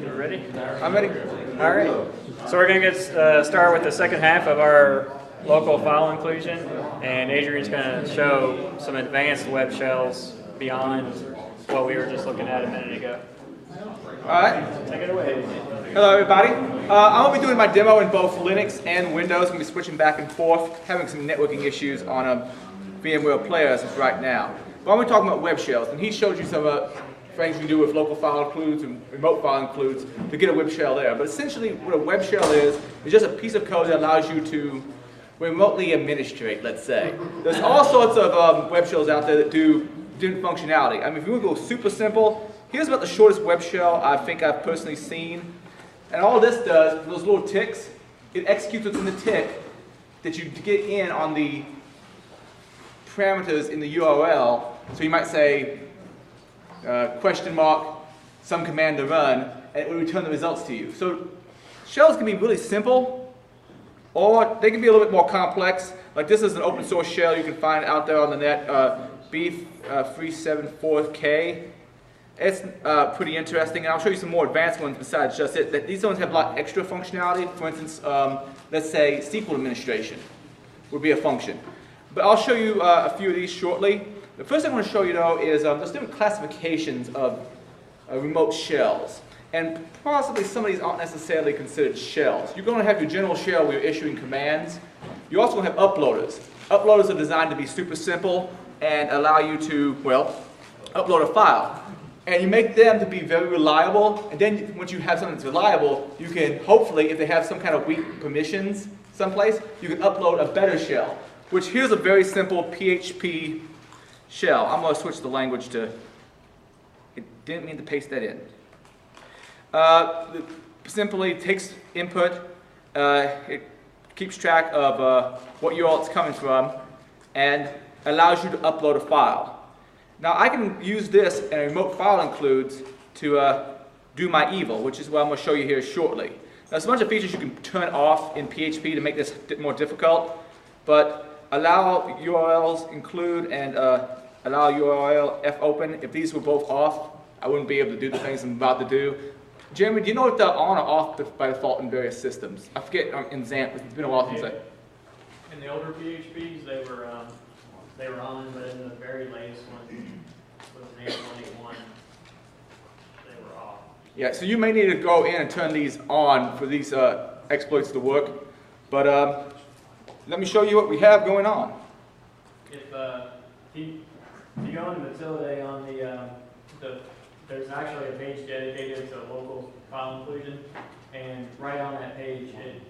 You ready? I'm ready. All right. So we're going to get started with the second half of our local file inclusion, and Adrian's going to show some advanced web shells beyond what we were just looking at a minute ago. All right. Take it away. Hello, everybody. I'm going to be doing my demo in both Linux and Windows. I'm going to be switching back and forth, having some networking issues on VMware players right now. But I'm going to be talking about web shells, and he showed you some things you can do with local file includes and remote file includes to get a web shell there. But essentially, what a web shell is just a piece of code that allows you to remotely administrate, let's say. There's all sorts of web shells out there that do different functionality. I mean, if you want to go super simple, here's about the shortest web shell I think I've personally seen. And all this does, those little ticks, it executes what's in the tick that you get in on the parameters in the URL. So you might say, question mark, some command to run, and it will return the results to you. So shells can be really simple, or they can be a little bit more complex. Like this is an open source shell you can find out there on the net, B374K. It's pretty interesting, and I'll show you some more advanced ones besides just it. These ones have a lot extra functionality. For instance, let's say SQL administration would be a function. But I'll show you a few of these shortly. The first thing I want to show you, though, is there's different classifications of remote shells. And possibly some of these aren't necessarily considered shells. You're going to have your general shell where you're issuing commands. You're also going to have uploaders. Uploaders are designed to be super simple and allow you to, well, upload a file. And you make them to be very reliable, and then once you have something that's reliable, you can hopefully, if they have some kind of weak permissions someplace, you can upload a better shell. Which here's a very simple PHP shell. I'm going to switch the language to, it didn't mean to paste that in. It simply takes input, it keeps track of what URL it's coming from, and allows you to upload a file. Now I can use this and remote file includes to do my evil, which is what I'm going to show you here shortly. Now there's a bunch of features you can turn off in PHP to make this more difficult, but allow URLs include and allow URL fopen. If these were both off, I wouldn't be able to do the things I'm about to do. Jeremy, do you know if they're on or off by default in various systems? I forget in XAMPP, it's been a while since In the older PHPs, they were on, but in the very latest one, with the 8.1, they were off. Yeah, so you may need to go in and turn these on for these exploits to work. But let me show you what we have going on. If you go into Matilde on there's actually a page dedicated to local file inclusion, and right on that page it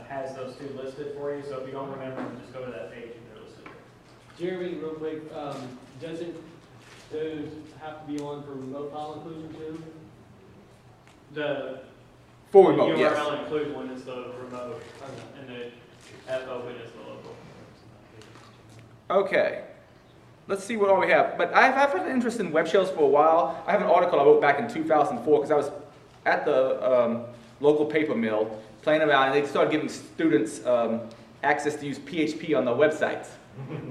has those two listed for you. So if you don't remember them, just go to that page and they're listed there. Jeremy, real quick, doesn't those have to be on for remote file inclusion too? For remote, URL yes. include one is the remote, and the fopen is the local. Okay, let's see what all we have. But I've had an interest in web shells for a while. I have an article I wrote back in 2004 because I was at the local paper mill playing around, and they started giving students access to use PHP on their websites.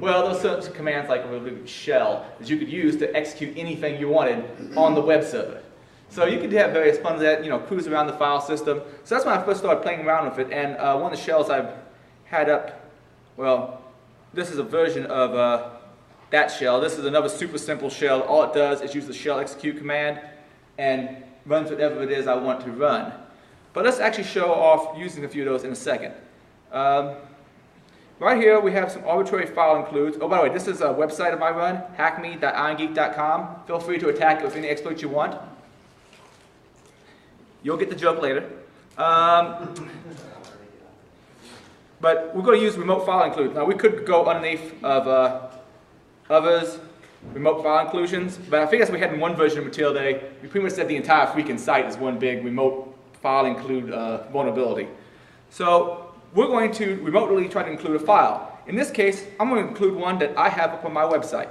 Well, those certain commands like a shell that you could use to execute anything you wanted on the web server. So you could have various fun with that, cruise around the file system. So that's when I first started playing around with it, and one of the shells I've had up, well, this is a version of that shell. This is another super simple shell. All it does is use the shell execute command and runs whatever it is I want to run. But let's actually show off using a few of those in a second. Right here we have some arbitrary file includes. Oh, by the way, this is a website of my run, hackme.irongeek.com. Feel free to attack it with any exploits you want. You'll get the joke later. But we're going to use remote file includes. Now we could go underneath of others, remote file inclusions, but I think as we had in one version of Matilde, we pretty much said the entire freaking site is one big remote file include vulnerability. So we're going to remotely try to include a file. In this case, I'm going to include one that I have up on my website.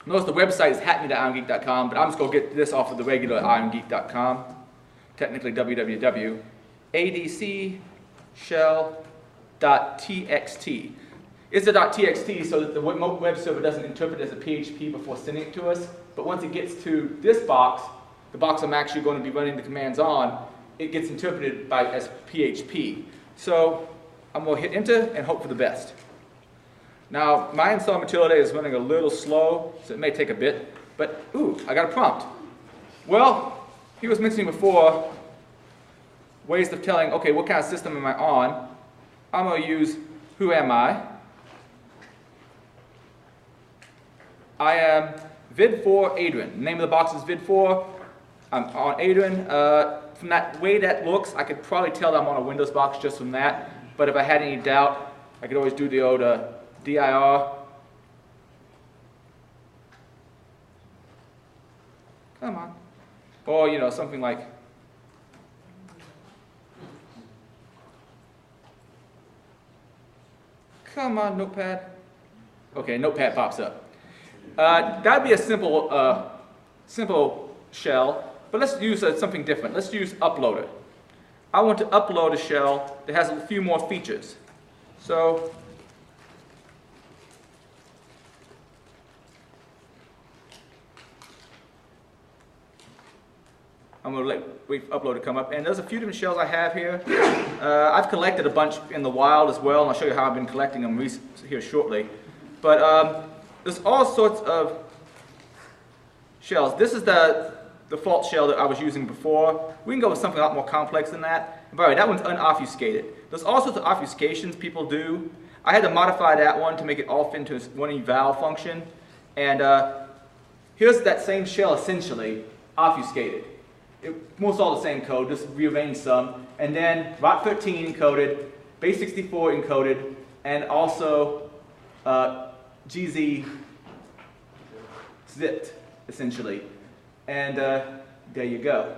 Notice the website is hackme.irongeek.com, but I'm just going to get this off of the regular irongeek.com, technically www. adcshell.txt. It's a .txt so that the web server doesn't interpret it as a PHP before sending it to us. But once it gets to this box, the box I'm actually going to be running the commands on, it gets interpreted as PHP. So I'm going to hit enter and hope for the best. Now, my install material today is running a little slow, so it may take a bit. But, ooh, I got a prompt. Well, he was mentioning before ways of telling, okay, what kind of system am I on? I'm going to use who am I? I am vid4 Adrian. The name of the box is vid4. I'm on Adrian. From that way that looks, I could probably tell that I'm on a Windows box just from that. But if I had any doubt, I could always do the old dir. Come on. Or, you know, something like, come on, Notepad. Okay, Notepad pops up. That'd be a simple, simple shell, but let's use something different. Let's use uploader. I want to upload a shell that has a few more features. So, I'm going to wait for upload to come up. And there's a few different shells I have here. I've collected a bunch in the wild as well, and I'll show you how I've been collecting them here shortly. But there's all sorts of shells. This is the default shell that I was using before. We can go with something a lot more complex than that. And by the way, that one's unobfuscated. There's all sorts of obfuscations people do. I had to modify that one to make it all fit into one eval function. And here's that same shell essentially obfuscated. Almost all the same code, just rearranged some. And then ROT13 encoded, base64 encoded, and also GZ zipped, essentially. And there you go.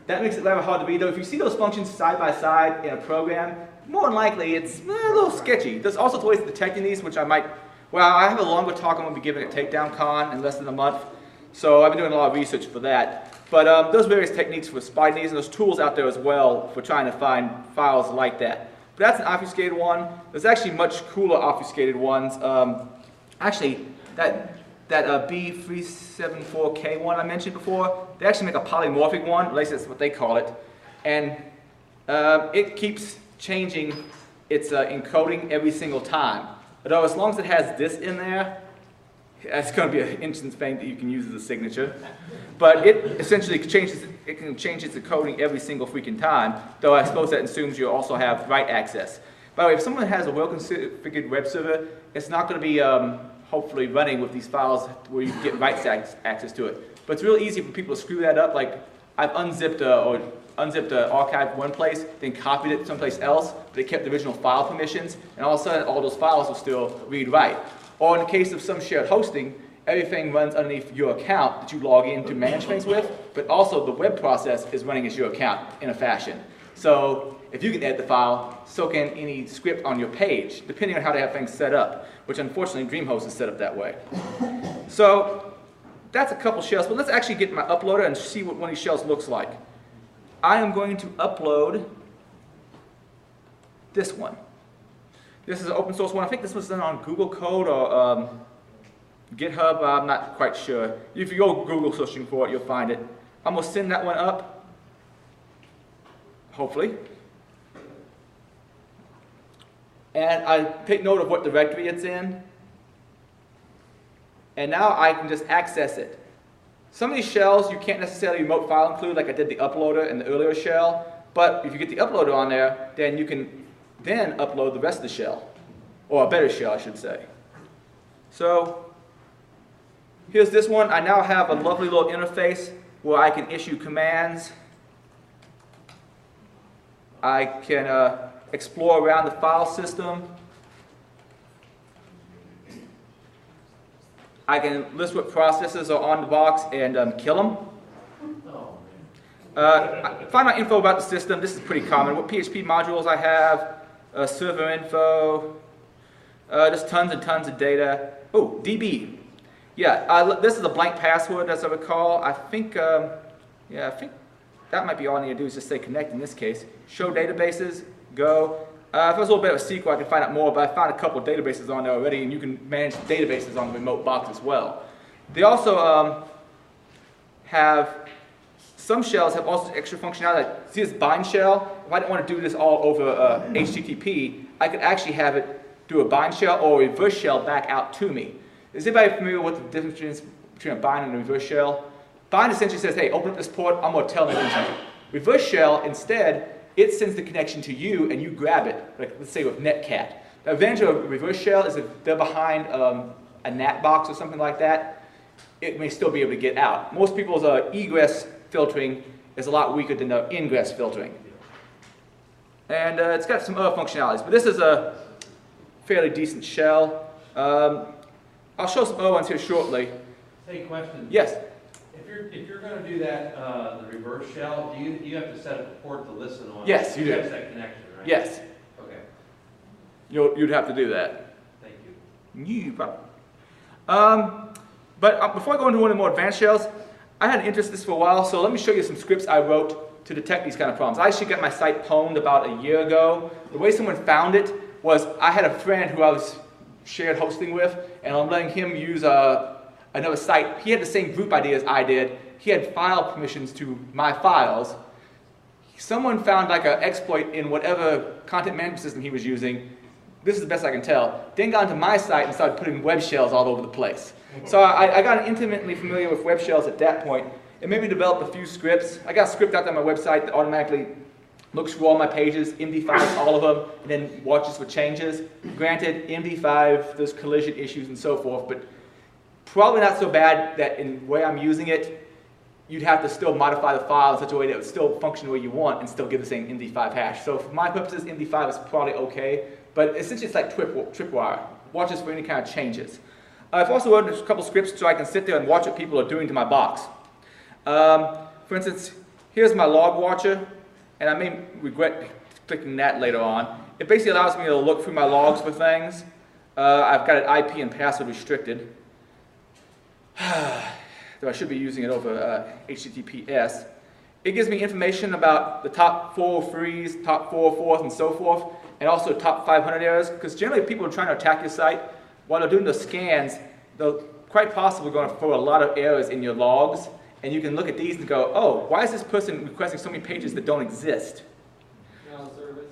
That makes it rather hard to read, though. If you see those functions side by side in a program, more than likely it's a little sketchy. There's also ways of detecting these, which I might, well, I have a longer talk I'm going to be giving at Takedown Con in less than a month. So I've been doing a lot of research for that. But there's various techniques for spotting these, and there's tools out there as well for trying to find files like that. But that's an obfuscated one. There's actually much cooler obfuscated ones. Actually, that B374K one I mentioned before, they actually make a polymorphic one, at least that's what they call it. And it keeps changing its encoding every single time. Although as long as it has this in there, that's going to be an instant thing that you can use as a signature. But it essentially changes, it can change its encoding every single freaking time, though I suppose that assumes you also have write access. By the way, if someone has a well-configured web server, it's not going to be hopefully running with these files where you get write access to it. But it's real easy for people to screw that up. Like I've unzipped an archive one place, then copied it someplace else, but it kept the original file permissions, and all of a sudden all those files will still read-write. Or in the case of some shared hosting, everything runs underneath your account that you log in to manage things with, but also the web process is running as your account in a fashion. So if you can edit the file, so can any script on your page, depending on how they have things set up, which unfortunately DreamHost is set up that way. So that's a couple shells, but let's actually get my uploader and see what one of these shells looks like. I am going to upload this one. This is an open source one. I think this was done on Google Code or GitHub. I'm not quite sure. If you go Google searching for it, you'll find it. I'm going to send that one up, hopefully. And I take note of what directory it's in. And now I can just access it. Some of these shells you can't necessarily remote file include, like I did the uploader in the earlier shell. But if you get the uploader on there, then you can then upload the rest of the shell, or a better shell, I should say. So here's this one. I now have a lovely little interface where I can issue commands. I can explore around the file system. I can list what processes are on the box and kill them. Find out info about the system. This is pretty common. What PHP modules I have. Server info, just tons and tons of data. Oh, DB. Yeah, this is a blank password, as I recall. I think that might be all I need to do is just say connect in this case. Show databases, go. If I was a little bit of a SQL, I could find out more, but I found a couple of databases on there already, and you can manage databases on the remote box as well. They also have, some shells have also extra functionality. Like, see this bind shell? If I didn't want to do this all over HTTP, I could actually have it do a bind shell or a reverse shell back out to me. Is anybody familiar with the difference between a bind and a reverse shell? Bind essentially says, hey, open up this port, I'm going to tell them. Reverse shell, instead, it sends the connection to you and you grab it, like let's say with Netcat. The advantage of a reverse shell is if they're behind a NAT box or something like that, it may still be able to get out. Most people's egress filtering is a lot weaker than the ingress filtering. And it's got some other functionalities, but this is a fairly decent shell. I'll show some other ones here shortly. Hey, question. Yes? If you're going to do that, the reverse shell, do you have to set up a port to listen on? Yes, you do. That's that connection, right? Yes. Okay. You'd have to do that. Thank you. But before I go into one of the more advanced shells, I had an interest in this for a while, so let me show you some scripts I wrote to detect these kind of problems. I actually got my site pwned about a year ago. The way someone found it was I had a friend who I was shared hosting with, and I'm letting him use another site. He had the same group ID as I did. He had file permissions to my files. Someone found like an exploit in whatever content management system he was using. This is the best I can tell. Then got into my site and started putting Webshells all over the place. So I got intimately familiar with Webshells at that point. It made me develop a few scripts. I got a script out there on my website that automatically looks through all my pages, MD5s, all of them, and then watches for changes. Granted, MD5, there's collision issues and so forth, but probably not so bad that in the way I'm using it, you'd have to still modify the file in such a way that it would still function the way you want and still give the same MD5 hash. So for my purposes, MD5 is probably okay, but essentially it's like tripwire. Watches for any kind of changes. I've also written a couple scripts so I can sit there and watch what people are doing to my box. For instance, here's my log watcher, and I may regret clicking that later on. It basically allows me to look through my logs for things. I've got it IP and password restricted. Though I should be using it over HTTPS. It gives me information about the top 403s, top 404s, and so forth, and also top 500 errors, because generally if people are trying to attack your site, while they're doing the scans, they're quite possibly going to throw a lot of errors in your logs, and you can look at these and go, oh, why is this person requesting so many pages that don't exist? Denial of service?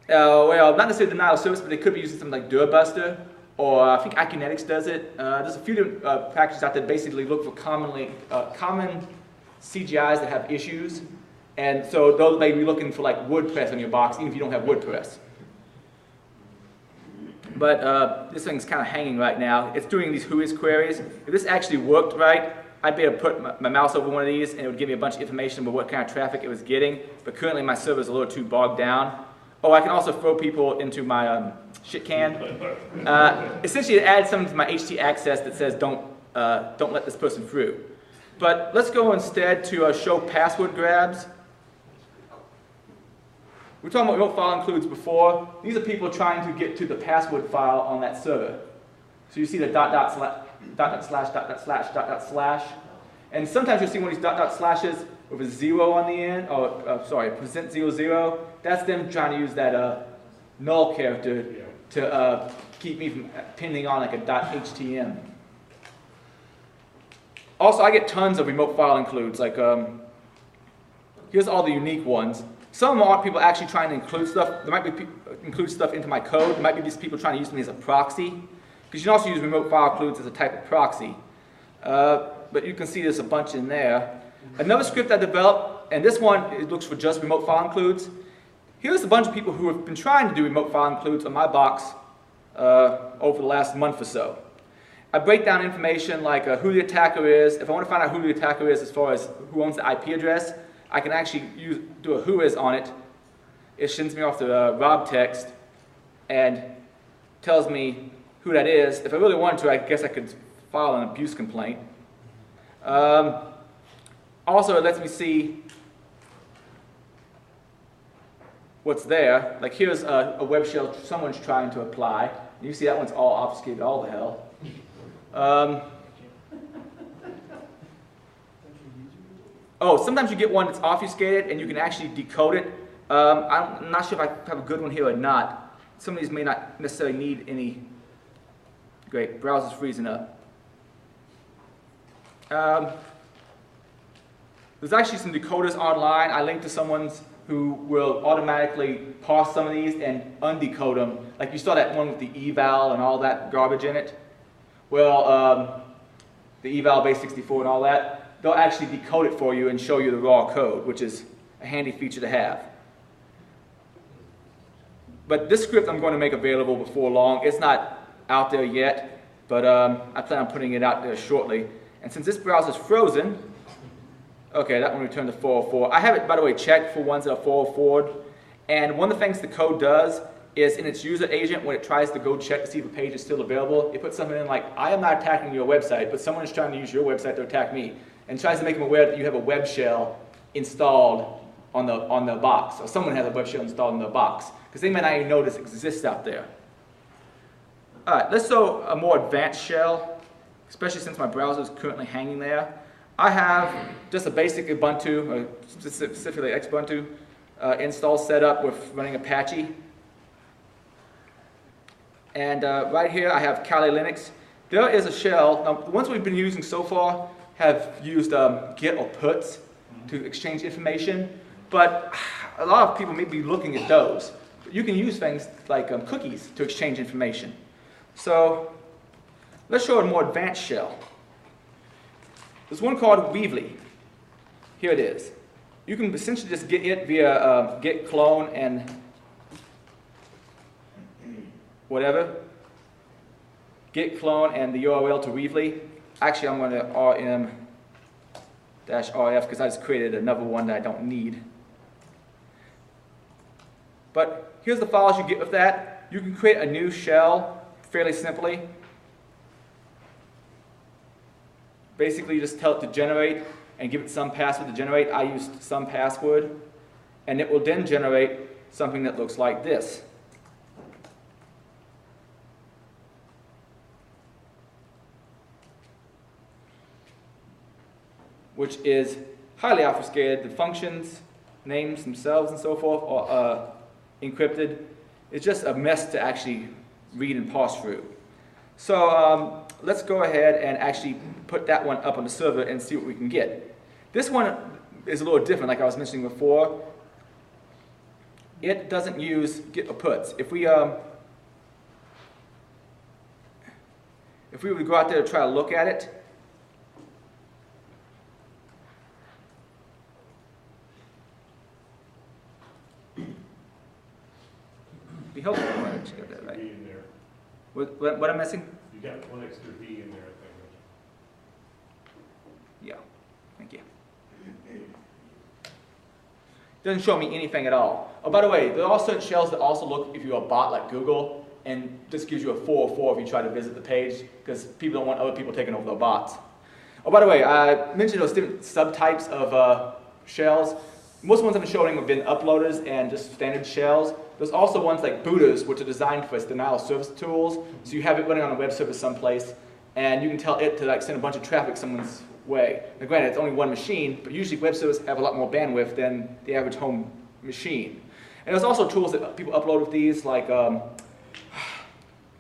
Well, not necessarily denial of service, but they could be using something like Durbuster, or I think Iconetics does it. There's a few different packages out there that basically look for common CGIs that have issues, and so those may be looking for like WordPress on your box, even if you don't have WordPress. But this thing's kind of hanging right now. It's doing these whois queries. If this actually worked right, I'd be able to put my mouse over one of these and it would give me a bunch of information about what kind of traffic it was getting. But currently my server's a little too bogged down. Oh, I can also throw people into my shit can. Essentially, it adds something to my HT access that says don't let this person through. But let's go instead to show password grabs. We were talking about remote file includes before. These are people trying to get to the password file on that server. So you see the dot dot slash. And sometimes you'll see one of these dot dot slashes with a 0 on the end, or sorry, %00. That's them trying to use that null character to keep me from pinning on like a .htm. Also, I get tons of remote file includes. Like, here's all the unique ones. Some of them aren't people actually trying to include stuff. There might be include stuff into my code. There might be these people trying to use me as a proxy. Because you can also use remote file includes as a type of proxy. But you can see there's a bunch in there. Another script I developed, and this one it looks for just remote file includes. Here's a bunch of people who have been trying to do remote file includes on my box over the last month or so. I break down information like who the attacker is. If I want to find out who the attacker is as far as who owns the IP address, I can actually do a who is on it. It sends me off the rob text and tells me who that is. If I really wanted to, I guess I could file an abuse complaint. Also, it lets me see what's there. Like here's a web shell someone's trying to apply. You see that one's all obfuscated, all the hell. Oh, sometimes you get one that's obfuscated and you can actually decode it I'm not sure if I have a good one here or not. Some of these may not necessarily need any. Great, browser's freezing up. There's actually some decoders online. I linked to someone's who will automatically parse some of these and undecode them. Like you saw that one with the eval and all that garbage in it. Well, the eval base 64 and all that, they'll actually decode it for you and show you the raw code, which is a handy feature to have. But this script I'm going to make available before long. It's not out there yet, but I plan on putting it out there shortly. And since this browser's frozen, okay, that one returned to 404. I have it, by the way, checked for ones that are 404. And one of the things the code does is in its user agent, when it tries to go check to see if a page is still available, it puts something in like, I am not attacking your website, but someone is trying to use your website to attack me. And tries to make them aware that you have a web shell installed on the box, or someone has a web shell installed in the box, because they may not even know this exists out there. All right, let's show a more advanced shell, especially since my browser is currently hanging there. I have just a basic Ubuntu, or specifically Xubuntu, install set up with running Apache. And right here I have Kali Linux. There is a shell. Now, the ones we've been using so far have used get or puts to exchange information, but a lot of people may be looking at those. You can use things like cookies to exchange information. So let's show a more advanced shell. There's one called Weebly. Here it is. You can essentially just get it via git clone and whatever. Git clone and the URL to Weebly. Actually, I'm going to rm-rf because I just created another one that I don't need. But here's the files you get with that. You can create a new shell fairly simply. Basically, you just tell it to generate and give it some password to generate. I used some password. And it will then generate something that looks like this. Which is highly obfuscated. The functions, names themselves and so forth are encrypted. It's just a mess to actually read and parse through. So let's go ahead and actually put that one up on the server and see what we can get. This one is a little different, like I was mentioning before. It doesn't use get or puts. If we were to go out there to try to look at it, be helpful if I actually get that right. In there. What I'm missing? You got one extra V in there, I think. Yeah, thank you. Doesn't show me anything at all. Oh, by the way, there are certain shells that also look if you're a bot like Google, and this gives you a 404 if you try to visit the page, because people don't want other people taking over their bots. Oh, by the way, I mentioned those different subtypes of shells. Most ones I've been showing have been uploaders and just standard shells. There's also ones like booters, which are designed for its denial of service tools. So you have it running on a web server someplace, and you can tell it to like send a bunch of traffic someone's way. Now granted, it's only one machine, but usually web servers have a lot more bandwidth than the average home machine. And there's also tools that people upload with these, like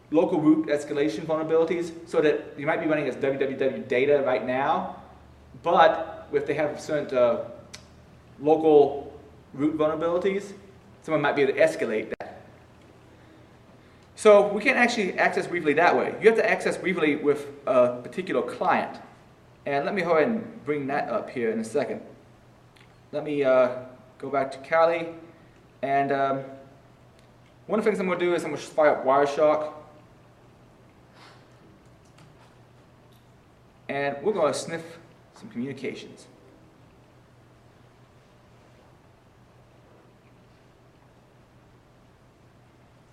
local root escalation vulnerabilities, so that you might be running as www data right now, but if they have certain local root vulnerabilities, someone might be able to escalate that. So we can't actually access Weebly that way. You have to access Weebly with a particular client. And let me go ahead and bring that up here in a second. Let me go back to Kali. And one of the things I'm going to do is I'm going to fire up Wireshark. And we're going to sniff some communications.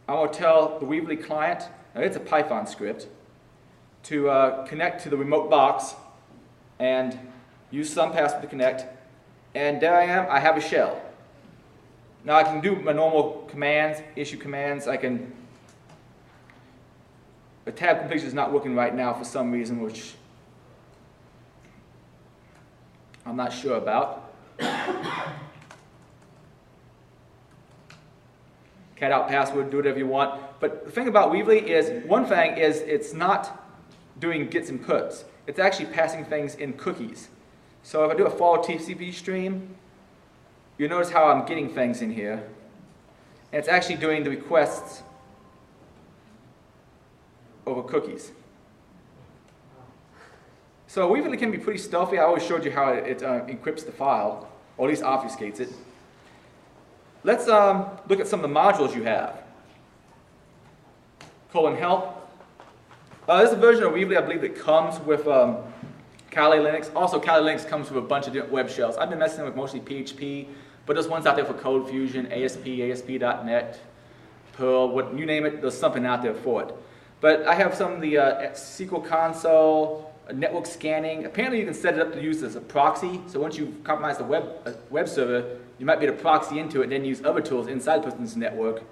I will tell the Weebly client, now it's a Python script, to connect to the remote box and use some password to connect. And there I am, I have a shell. Now I can do my normal commands, issue commands. I can, the tab completion is not working right now for some reason, which I'm not sure about. cat out password, do whatever you want. But the thing about Weebly is, one thing is it's not doing gets and puts. It's actually passing things in cookies. So if I do a follow TCP stream, you'll notice how I'm getting things in here. And it's actually doing the requests over cookies. So Weebly can be pretty stealthy. I always showed you how it encrypts the file, or at least obfuscates it. Let's look at some of the modules you have. :help. There's a version of Weebly, I believe, that comes with Kali Linux. Also, Kali Linux comes with a bunch of different web shells. I've been messing with mostly PHP, but there's ones out there for CodeFusion, ASP, ASP.NET, Perl, you name it, there's something out there for it. But I have some of the SQL console, network scanning. Apparently you can set it up to use as a proxy. So once you've compromised the web server, you might be able to proxy into it and then use other tools inside the person's network.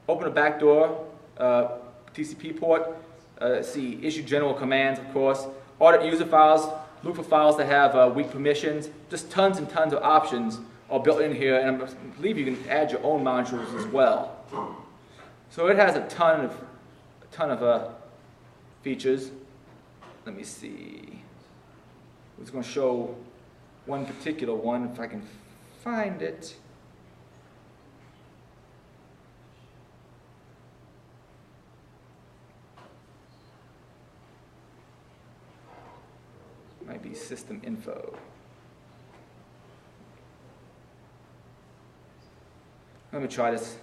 Open a backdoor TCP port. Let's see, issue general commands, of course. Audit user files. Look for files that have weak permissions. Just tons and tons of options are built in here, and I believe you can add your own modules as well. So it has a ton of features. Let me see. I was going to show one particular one if I can find it. Might be system info. Let me try this.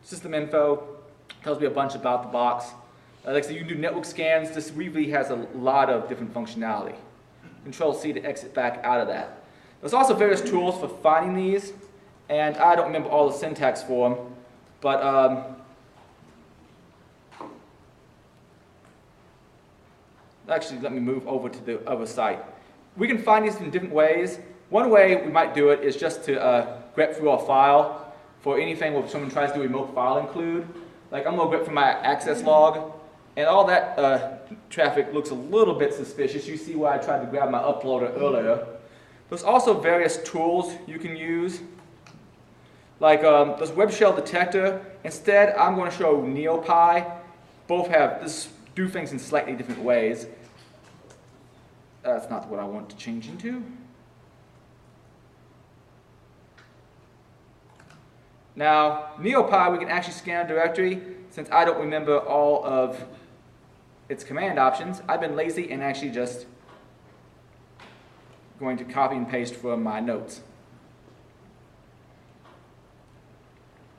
System info tells me a bunch about the box. Like I said, you can do network scans. This Weebly has a lot of different functionality. Control-C to exit back out of that. There's also various tools for finding these, and I don't remember all the syntax for them, but actually let me move over to the other site. We can find these in different ways. One way we might do it is just to grep through our file for anything where someone tries to do a remote file include. Like I'm going to grep from my access log, and all that traffic looks a little bit suspicious. You see where I tried to grab my uploader earlier. There's also various tools you can use. Like there's Webshell detector. Instead, I'm going to show NeoPi. Both have do things in slightly different ways. That's not what I want to change into. Now, NeoPi, we can actually scan a directory. Since I don't remember all of its command options, I've been lazy and actually just going to copy and paste from my notes.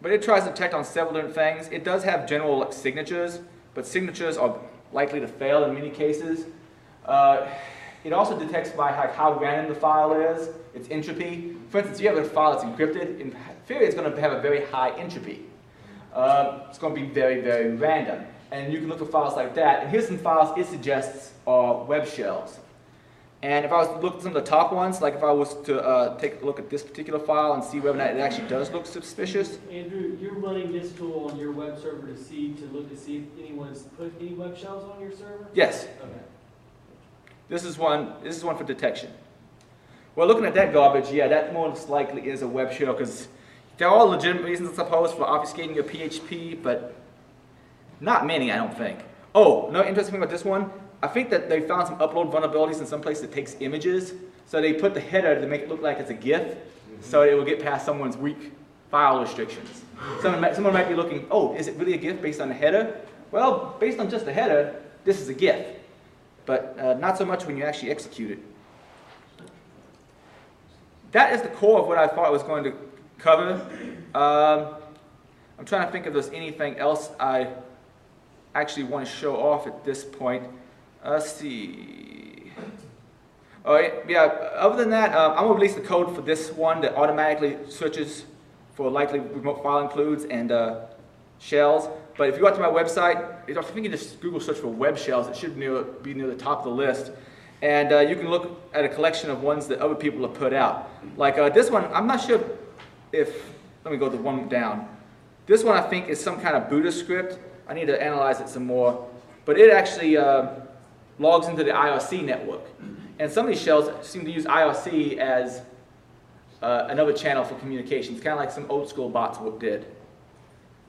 But it tries to detect on several different things. It does have general signatures, but signatures are likely to fail in many cases. It also detects by how random the file is, its entropy. For instance, if you have a file that's encrypted, in theory it's going to have a very high entropy. It's going to be very, very random. And you can look for files like that. And here's some files it suggests are web shells. And if I was to look at some of the top ones, like if I was to take a look at this particular file and see whether or not it actually does look suspicious. Andrew, you're running this tool on your web server to look to see if anyone's put any web shells on your server? Yes. Okay. This is one for detection. Well, looking at that garbage, yeah, that most likely is a web shell, because there are legitimate reasons, I suppose, for obfuscating your PHP, but not many, I don't think. Oh, another interesting thing about this one, I think that they found some upload vulnerabilities in some place that takes images, so they put the header to make it look like it's a GIF, so it will get past someone's weak file restrictions. Someone might be looking, oh, is it really a GIF based on the header? Well, based on just the header, this is a GIF. But not so much when you actually execute it. That is the core of what I thought I was going to cover. I'm trying to think if there's anything else I actually want to show off at this point. Let's see. Yeah, other than that, I'm going to release the code for this one that automatically searches for likely remote file includes and shells. But if you go out to my website, I think you just Google search for web shells. It should be near the top of the list. And you can look at a collection of ones that other people have put out. Like this one, I'm not sure if, let me go the one down. This one I think is some kind of Buddha script. I need to analyze it some more. But but it actually logs into the IRC network. And some of these shells seem to use IRC as another channel for communications, kind of like some old school bots did.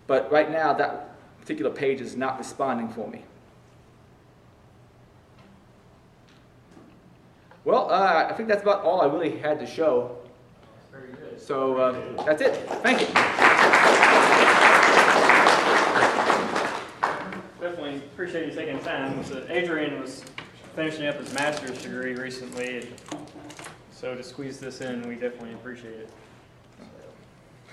But right now, that particular page is not responding for me. Well, I think that's about all I really had to show. Very good. So that's it. Thank you. Definitely appreciate you taking the time. So Adrian was finishing up his master's degree recently, so to squeeze this in, we definitely appreciate it.